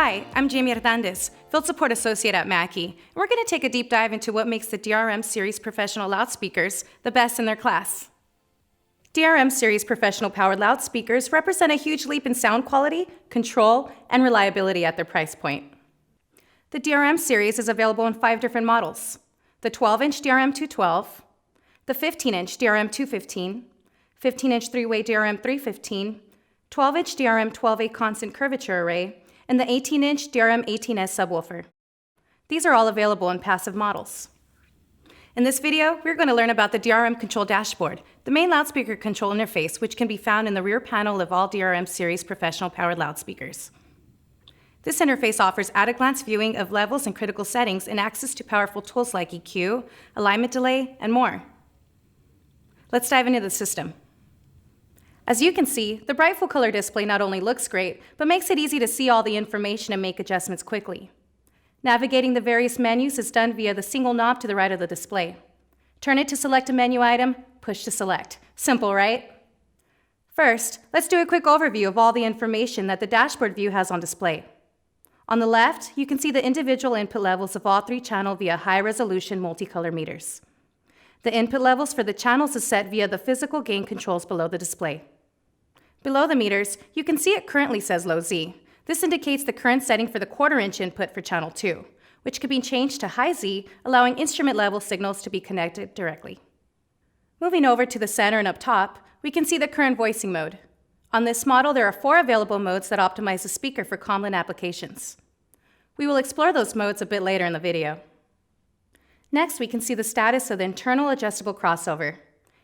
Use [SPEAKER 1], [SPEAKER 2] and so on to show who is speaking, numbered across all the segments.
[SPEAKER 1] Hi, I'm Jamie Hernandez, Field Support Associate at Mackie, and we're going to take a deep dive into what makes the DRM Series Professional Loudspeakers the best in their class. DRM Series Professional Powered Loudspeakers represent a huge leap in sound quality, control, and reliability at their price point. The DRM Series is available in 5 different models: the 12-inch DRM 212, the 15-inch DRM 215, 15-inch 3-way DRM 315, 12-inch DRM 12A constant curvature array, and the 18-inch DRM 18S subwoofer. These are all available in passive models. In this video, we're going to learn about the DRM Control Dashboard, the main loudspeaker control interface, which can be found in the rear panel of all DRM Series Professional Powered Loudspeakers. This interface offers at-a-glance viewing of levels and critical settings and access to powerful tools like EQ, alignment delay, and more. Let's dive into the system. As you can see, the bright full color display not only looks great, but makes it easy to see all the information and make adjustments quickly. Navigating the various menus is done via the single knob to the right of the display. Turn it to select a menu item, push to select. Simple, right? First, let's do a quick overview of all the information that the dashboard view has on display. On the left, you can see the individual input levels of all 3 channels via high-resolution multicolor meters. The input levels for the channels is set via the physical gain controls below the display. Below the meters, you can see it currently says low Z. This indicates the current setting for the 1/4-inch input for channel 2, which can be changed to high Z, allowing instrument level signals to be connected directly. Moving over to the center and up top, we can see the current voicing mode. On this model, there are 4 available modes that optimize the speaker for common applications. We will explore those modes a bit later in the video. Next, we can see the status of the internal adjustable crossover.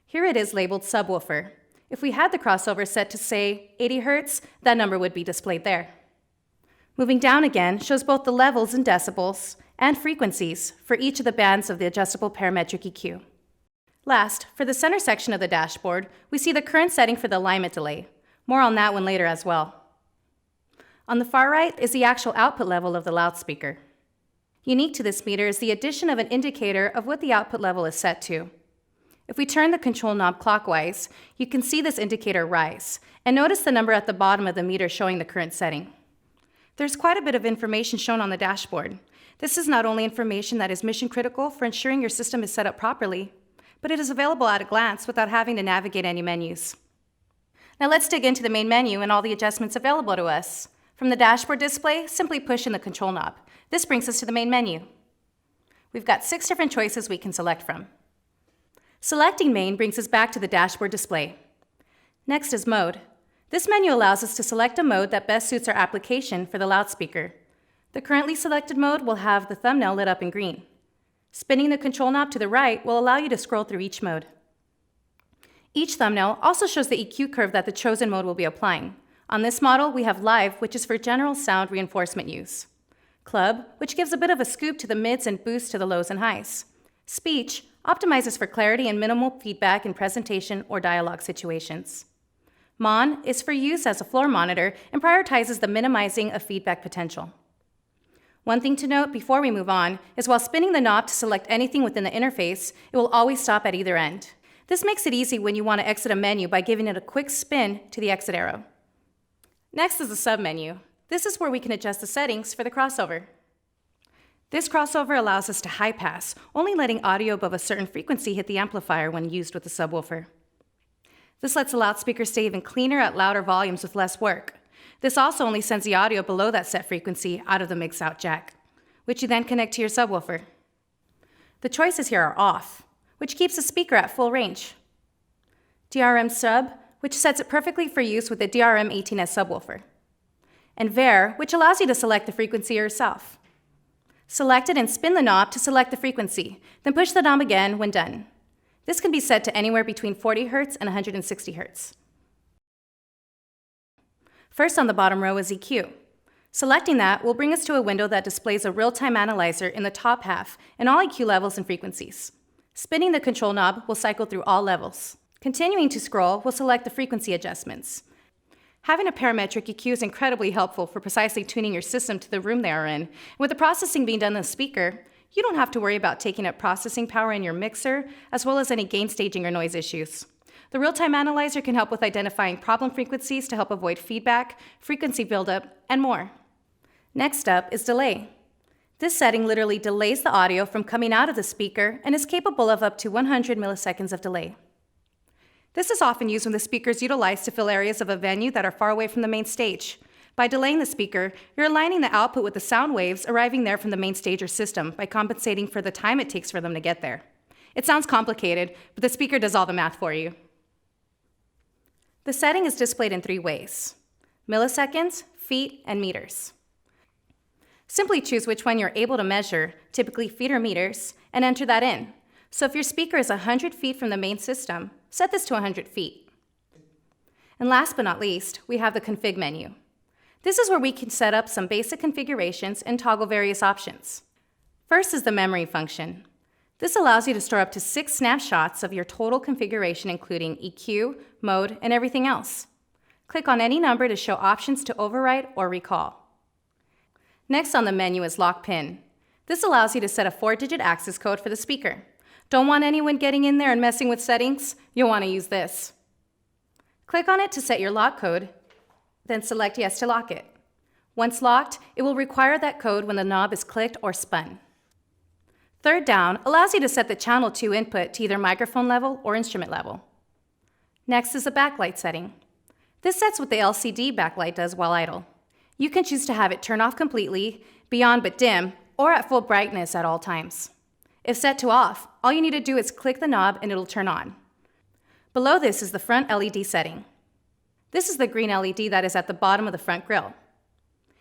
[SPEAKER 1] Here it is labeled subwoofer. If we had the crossover set to, say, 80 Hz, that number would be displayed there. Moving down again shows both the levels in decibels and frequencies for each of the bands of the adjustable parametric EQ. Last, for the center section of the dashboard, we see the current setting for the alignment delay. More on that one later as well. On the far right is the actual output level of the loudspeaker. Unique to this meter is the addition of an indicator of what the output level is set to. If we turn the control knob clockwise, you can see this indicator rise, and notice the number at the bottom of the meter showing the current setting. There's quite a bit of information shown on the dashboard. This is not only information that is mission critical for ensuring your system is set up properly, but it is available at a glance without having to navigate any menus. Now let's dig into the main menu and all the adjustments available to us. From the dashboard display, simply push in the control knob. This brings us to the main menu. We've got 6 different choices we can select from. Selecting main brings us back to the dashboard display. Next is mode. This menu allows us to select a mode that best suits our application for the loudspeaker. The currently selected mode will have the thumbnail lit up in green. Spinning the control knob to the right will allow you to scroll through each mode. Each thumbnail also shows the EQ curve that the chosen mode will be applying. On this model, we have Live, which is for general sound reinforcement use. Club, which gives a bit of a scoop to the mids and boost to the lows and highs. Speech optimizes for clarity and minimal feedback in presentation or dialogue situations. Mon is for use as a floor monitor and prioritizes the minimizing of feedback potential. One thing to note before we move on is while spinning the knob to select anything within the interface, it will always stop at either end. This makes it easy when you want to exit a menu by giving it a quick spin to the exit arrow. Next is the submenu. This is where we can adjust the settings for the crossover. This crossover allows us to high pass, only letting audio above a certain frequency hit the amplifier when used with the subwoofer. This lets the loudspeaker stay even cleaner at louder volumes with less work. This also only sends the audio below that set frequency out of the mix-out jack, which you then connect to your subwoofer. The choices here are off, which keeps the speaker at full range. DRM sub, which sets it perfectly for use with the DRM 18S subwoofer. And Ver, which allows you to select the frequency yourself. Select it and spin the knob to select the frequency, then push the knob again when done. This can be set to anywhere between 40 Hz and 160 Hz. First on the bottom row is EQ. Selecting that will bring us to a window that displays a real-time analyzer in the top half and all EQ levels and frequencies. Spinning the control knob will cycle through all levels. Continuing to scroll will select the frequency adjustments. Having a parametric EQ is incredibly helpful for precisely tuning your system to the room they are in. And with the processing being done in the speaker, you don't have to worry about taking up processing power in your mixer, as well as any gain staging or noise issues. The real-time analyzer can help with identifying problem frequencies to help avoid feedback, frequency buildup, and more. Next up is delay. This setting literally delays the audio from coming out of the speaker and is capable of up to 100 milliseconds of delay. This is often used when the speaker is utilized to fill areas of a venue that are far away from the main stage. By delaying the speaker, you're aligning the output with the sound waves arriving there from the main stage or system by compensating for the time it takes for them to get there. It sounds complicated, but the speaker does all the math for you. The setting is displayed in 3 ways: milliseconds, feet, and meters. Simply choose which one you're able to measure, typically feet or meters, and enter that in. So if your speaker is 100 feet from the main system, set this to 100 feet. And last but not least, we have the config menu. This is where we can set up some basic configurations and toggle various options. First is the memory function. This allows you to store up to 6 snapshots of your total configuration, including EQ, mode, and everything else. Click on any number to show options to overwrite or recall. Next on the menu is lock pin. This allows you to set a 4-digit access code for the speaker. Don't want anyone getting in there and messing with settings? You'll want to use this. Click on it to set your lock code, then select Yes to lock it. Once locked, it will require that code when the knob is clicked or spun. Third down allows you to set the channel 2 input to either microphone level or instrument level. Next is the backlight setting. This sets what the LCD backlight does while idle. You can choose to have it turn off completely, be on but dim, or at full brightness at all times. If set to off, all you need to do is click the knob and it'll turn on. Below this is the front LED setting. This is the green LED that is at the bottom of the front grille.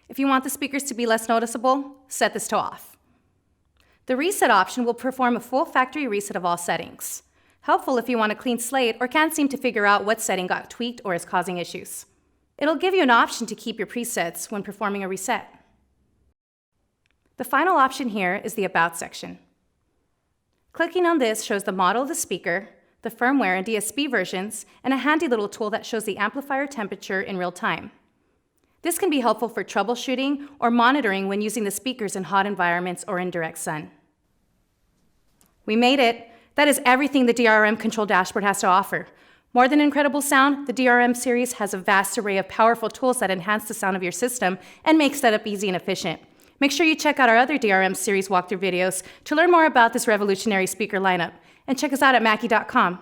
[SPEAKER 1] If you want the speakers to be less noticeable, set this to off. The reset option will perform a full factory reset of all settings. Helpful if you want a clean slate or can't seem to figure out what setting got tweaked or is causing issues. It'll give you an option to keep your presets when performing a reset. The final option here is the About section. Clicking on this shows the model of the speaker, the firmware and DSP versions, and a handy little tool that shows the amplifier temperature in real time. This can be helpful for troubleshooting or monitoring when using the speakers in hot environments or in direct sun. We made it! That is everything the DRM Control Dashboard has to offer. More than incredible sound, the DRM series has a vast array of powerful tools that enhance the sound of your system and make setup easy and efficient. Make sure you check out our other DRM series walkthrough videos to learn more about this revolutionary speaker lineup, and check us out at Mackie.com.